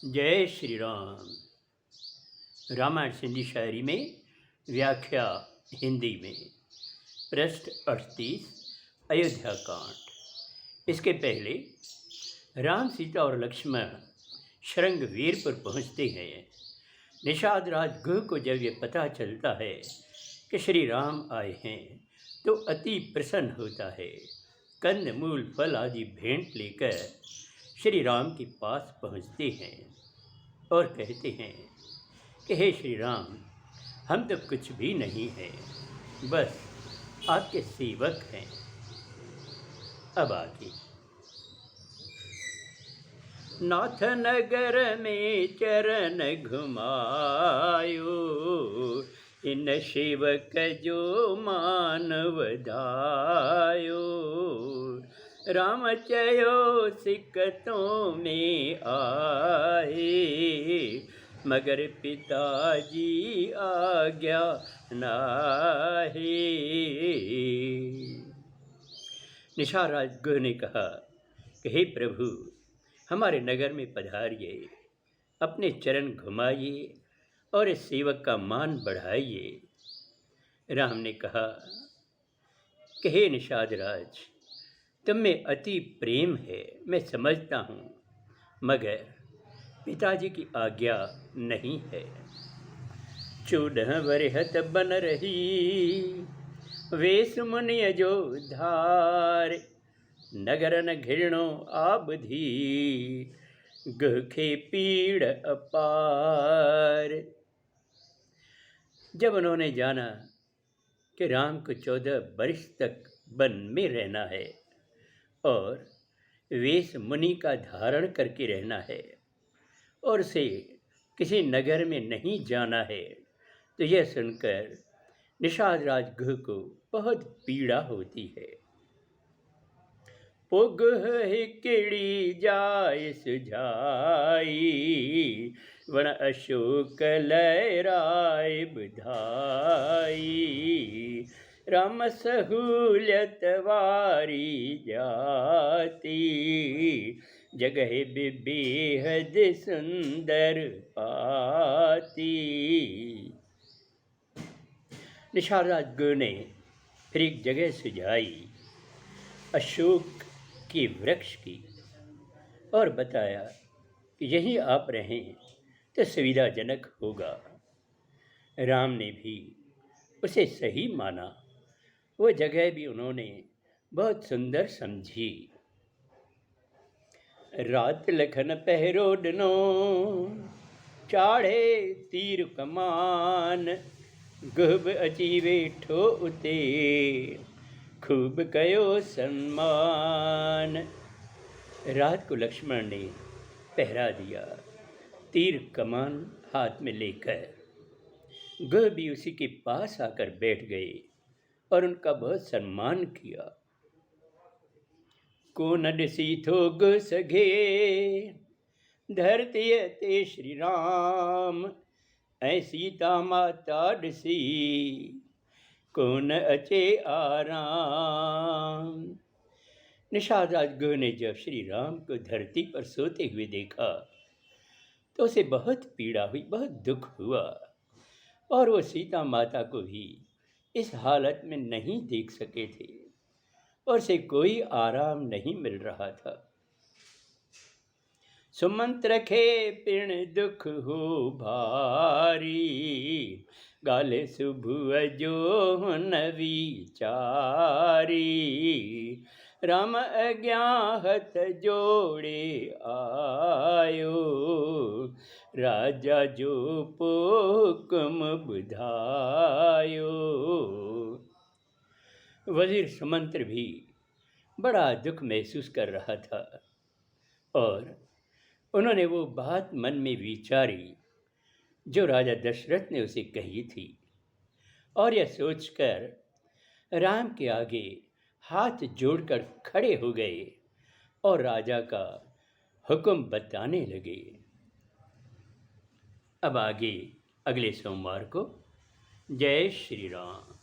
जय श्री राम। रामायण सिंधी शायरी में व्याख्या हिंदी में पृष्ठ 38 अयोध्या कांड। इसके पहले राम, सीता और लक्ष्मण शृंगवीरपुर पहुंचते हैं। निषाद राज गुह को जब ये पता चलता है कि श्री राम आए हैं तो अति प्रसन्न होता है। कंद मूल फल आदि भेंट लेकर श्री राम के पास पहुंचते हैं और कहते हैं कि हे श्री राम, हम तो कुछ भी नहीं हैं, बस आपके सेवक हैं। अब आगे। नाथ नगर में चरण घुमायो, इन सेवक जो मानव दायो। राम चयो सिकतों में आए, मगर पिताजी आज्ञा नाहे। निषाद राज गुह ने कहा कि हे प्रभु, हमारे नगर में पधारिए, अपने चरण घुमाइए और इस सेवक का मान बढ़ाइए। राम ने कहा कि हे निषाद राज, तुम में अति प्रेम है, मैं समझता हूँ, मगर पिताजी की आज्ञा नहीं है। 14 वरहत बन रही, वेश मुनि जो धार। नगर न घिरणो आबधी, गुह खे पीड़ अपार। जब उन्होंने जाना कि राम को 14 वर्ष तक वन में रहना है और वेश मुनि का धारण करके रहना है और उसे किसी नगर में नहीं जाना है, तो यह सुनकर निषाद राज गुह को बहुत पीड़ा होती है। पुगह हिकड़ी जाय सुझाई, वण अशोक लहराय बधाई। राम सहूलियत वारी जाती, जगह बेहद सुंदर पाती। निषाद राज गुह ने फिर एक जगह सुझाई, अशोक के वृक्ष की, और बताया कि यहीं आप रहें तो सुविधाजनक होगा। राम ने भी उसे सही माना। वो जगह भी उन्होंने बहुत सुंदर समझी। रात लखन पहरो डनो, चाढ़े तीर कमान। गुहब अचीवे ठो उते, खूब कयो सम्मान। रात को लक्ष्मण ने पहरा दिया, तीर कमान हाथ में लेकर। गुह भी उसी के पास आकर बैठ गए और उनका बहुत सम्मान किया। को न दिसी थो गुह सघे, धरती ते श्री राम। ऐ सीता माता दिसी, कौन अचे आराम। निषाद राज गुह ने जब श्री राम को धरती पर सोते हुए देखा तो उसे बहुत पीड़ा हुई, बहुत दुख हुआ, और वो सीता माता को भी इस हालत में नहीं देख सके थे और उसे कोई आराम नहीं मिल रहा था। सुमंत रखे पिण दुख हो भारी, गाले सुभुअ जो न विचारी। राम अज्ञाहत जोड़े आयो, राजा जो पोकम बुधायो। वजीर सुमंत्र भी बड़ा दुख महसूस कर रहा था और उन्होंने वो बात मन में विचारी जो राजा दशरथ ने उसे कही थी, और यह सोचकर राम के आगे हाथ जोड़कर खड़े हो गए और राजा का हुक्म बताने लगे। अब आगे अगले सोमवार को। जय श्री राम।